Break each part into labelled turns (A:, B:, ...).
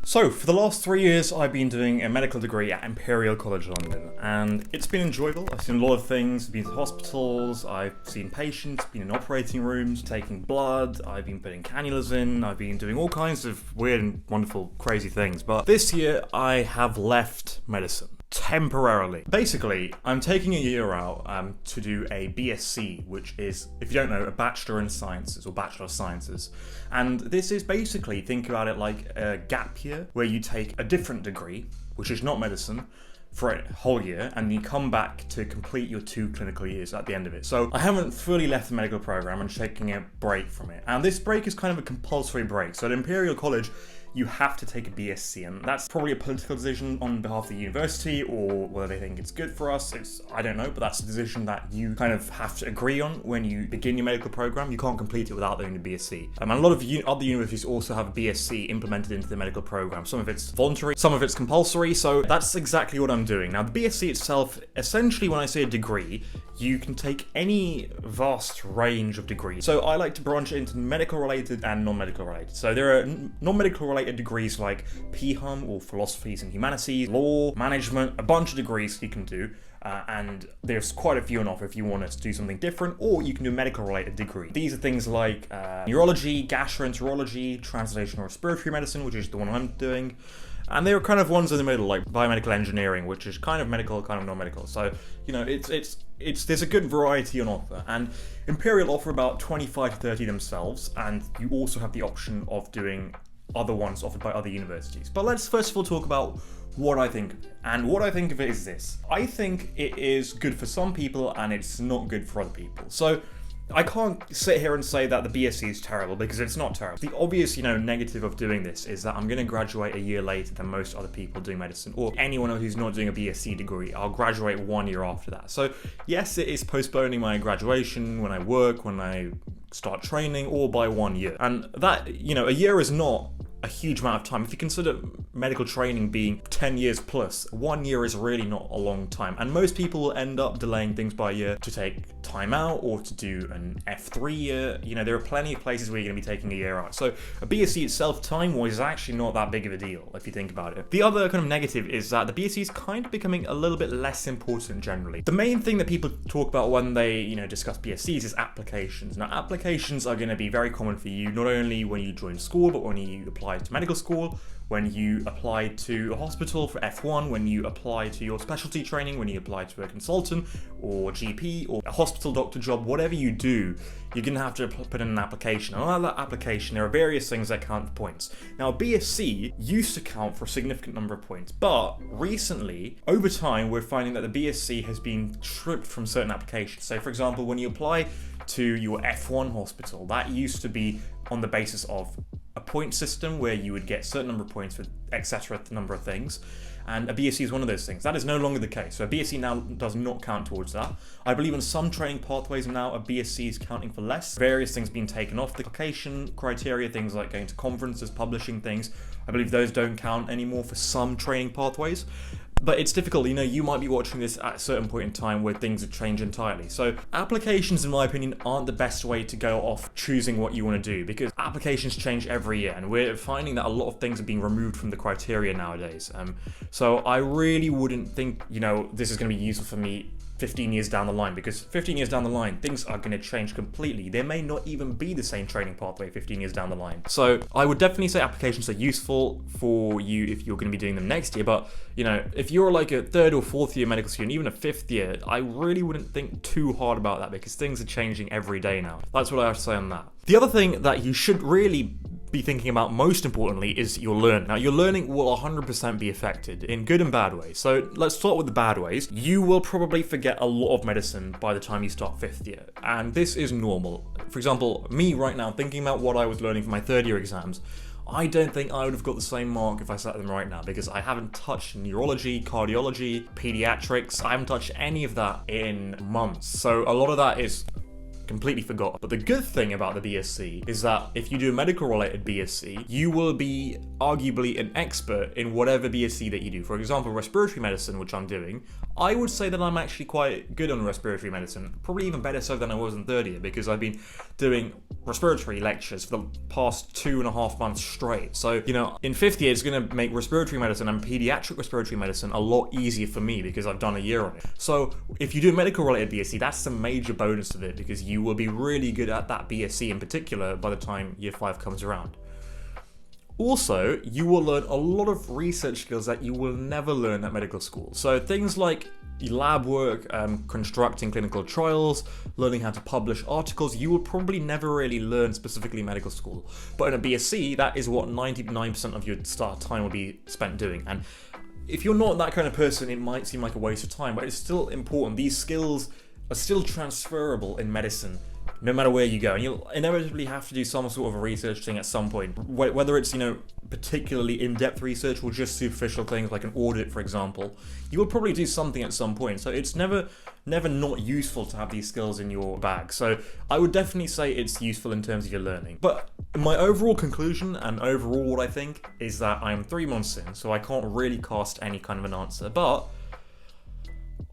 A: So, for the last 3 years, I've been doing a medical degree at Imperial College London, and it's been enjoyable. I've seen a lot of things, been to hospitals, I've seen patients, been in operating rooms, taking blood, I've been putting cannulas in, I've been doing all kinds of weird and wonderful, crazy things. But this year, I have left medicine. Temporarily. Basically, I'm taking a year out to do a BSc, which is, if you don't know, a Bachelor in Sciences or Bachelor of Sciences. And this is basically, think about it like a gap year, where you take a different degree, which is not medicine, for a whole year, and you come back to complete your 2 clinical years at the end of it. So I haven't fully left the medical program and taking a break from it. And this break is kind of a compulsory break. So at Imperial College, you have to take a BSc, and that's probably a political decision on behalf of the university, or whether they think it's good for us, I don't know, but that's a decision that you kind of have to agree on when you begin your medical program. You can't complete it without doing the BSc. And a lot of other universities also have a BSc implemented into the medical program. Some of it's voluntary, some of it's compulsory, so that's exactly what I'm doing. Now, the BSc itself, essentially when I say a degree, you can take any vast range of degrees. So I like to branch into medical related and non-medical related. So there are non-medical related degrees like PHUM or philosophies and humanities, law, management, a bunch of degrees you can do. And there's quite a few on offer if you want to do something different, or you can do a medical related degree. These are things like neurology, gastroenterology, translational respiratory medicine, which is the one I'm doing. And there are kind of ones in the middle, like biomedical engineering, which is kind of medical, kind of non-medical. So, you know, there's a good variety on offer. And Imperial offer about 25 to 30 themselves, and you also have the option of doing other ones offered by other universities. But let's first of all talk about what I think of it. And what I think of it is this. I think it is good for some people and it's not good for other people. So I can't sit here and say that the BSc is terrible, because it's not terrible. The obvious, negative of doing this is that I'm going to graduate a year later than most other people doing medicine, or anyone who's not doing a BSc degree. I'll graduate 1 year after that. So yes, it is postponing my graduation when I work, when I start training, all by 1 year. And that, a year is not a huge amount of time. If you consider medical training being 10 years plus, 1 year is really not a long time. And most people will end up delaying things by a year to take time out or to do an F3 year. There are plenty of places where you're going to be taking a year out. So a BSc itself, time-wise, is actually not that big of a deal, if you think about it. The other kind of negative is that the BSc is kind of becoming a little bit less important generally. The main thing that people talk about when they, discuss BScs is applications. Now, applications are going to be very common for you, not only when you join school, but when you apply to medical school, when you apply to a hospital for F1, when you apply to your specialty training, when you apply to a consultant or GP or a hospital doctor job, whatever you do, you're going to have to put in an application. And on that application, there are various things that count for points. Now, BSc used to count for a significant number of points, but recently, over time, we're finding that the BSc has been stripped from certain applications. So, for example, when you apply to your F1 hospital, that used to be on the basis of a point system where you would get a certain number of points for etc. number of things, and a BSc is one of those things. That is no longer the case. So a BSc now does not count towards that. I believe in some training pathways now a BSc is counting for less. Various things being taken off the application criteria, things like going to conferences, publishing things. I believe those don't count anymore for some training pathways. But it's difficult, you might be watching this at a certain point in time where things have changed entirely. So applications, in my opinion, aren't the best way to go off choosing what you want to do, because applications change every year, and we're finding that a lot of things are being removed from the criteria nowadays. So I really wouldn't think, this is going to be useful for me 15 years down the line, because 15 years down the line, things are going to change completely. There may not even be the same training pathway 15 years down the line. So I would definitely say applications are useful for you if you're going to be doing them next year. But, if you're like a 3rd or 4th year medical student, even a 5th year, I really wouldn't think too hard about that, because things are changing every day now. That's what I have to say on that. The other thing that you should really be thinking about most importantly is your learning. Now, your learning will 100% be affected in good and bad ways. So let's start with the bad ways. You will probably forget a lot of medicine by the time you start 5th year, and this is normal. For example, me right now, thinking about what I was learning for my 3rd year exams, I don't think I would have got the same mark if I sat them right now, because I haven't touched neurology, cardiology, pediatrics. I haven't touched any of that in months. So a lot of that is completely forgot. But the good thing about the BSc is that if you do a medical related BSc, you will be arguably an expert in whatever BSc that you do. For example, respiratory medicine, which I'm doing, I would say that I'm actually quite good on respiratory medicine, probably even better so than I was in third year, because I've been doing respiratory lectures for the past 2.5 months straight. So, you know, in fifth year, it's going to make respiratory medicine and pediatric respiratory medicine a lot easier for me because I've done a year on it. So if you do a medical related BSc, that's the major bonus of it, because you will be really good at that BSc in particular by the time year 5 comes around. Also, you will learn a lot of research skills that you will never learn at medical school. So things like lab work, constructing clinical trials, learning how to publish articles, you will probably never really learn specifically in medical school. But in a BSc, that is what 99% of your start time will be spent doing. And if you're not that kind of person, it might seem like a waste of time, but it's still important. These skills are still transferable in medicine, no matter where you go, and you'll inevitably have to do some sort of a research thing at some point, whether it's, you know, particularly in-depth research or just superficial things like an audit, for example. You will probably do something at some point, so it's never not useful to have these skills in your bag. So I would definitely say it's useful in terms of your learning. But my overall conclusion and overall what I think is that I'm 3 months in, so I can't really cast any kind of an answer, but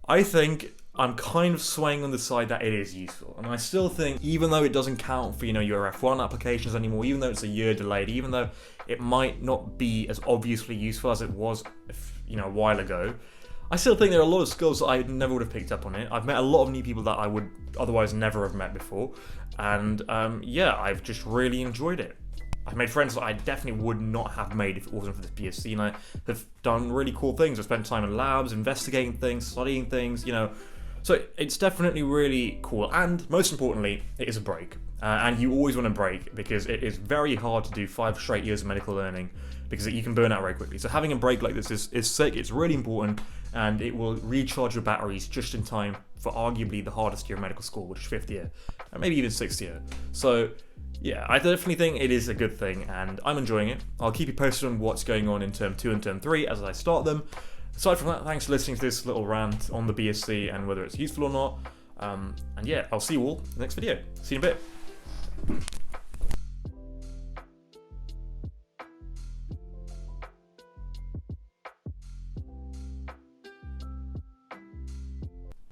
A: I think I'm kind of swaying on the side that it is useful. And I still think, even though it doesn't count for, you know, your F1 applications anymore, even though it's a year delayed, even though it might not be as obviously useful as it was, you know, a while ago, I still think there are a lot of skills that I never would have picked up on it. I've met a lot of new people that I would otherwise never have met before. And yeah, I've just really enjoyed it. I've made friends that I definitely would not have made if it wasn't for this BSc, and I have done really cool things. I've spent time in labs, investigating things, studying things, you know. So it's definitely really cool, and most importantly, it is a break. And you always want a break, because it is very hard to do 5 straight years of medical learning, because you can burn out very quickly. So having a break like this is sick, it's really important, and it will recharge your batteries just in time for arguably the hardest year of medical school, which is 5th year, and maybe even 6th year. So yeah, I definitely think it is a good thing, and I'm enjoying it. I'll keep you posted on what's going on in Term 2 and Term 3 as I start them. Aside from that, thanks for listening to this little rant on the BSc and whether it's useful or not. And yeah, I'll see you all in the next video. See you in a bit.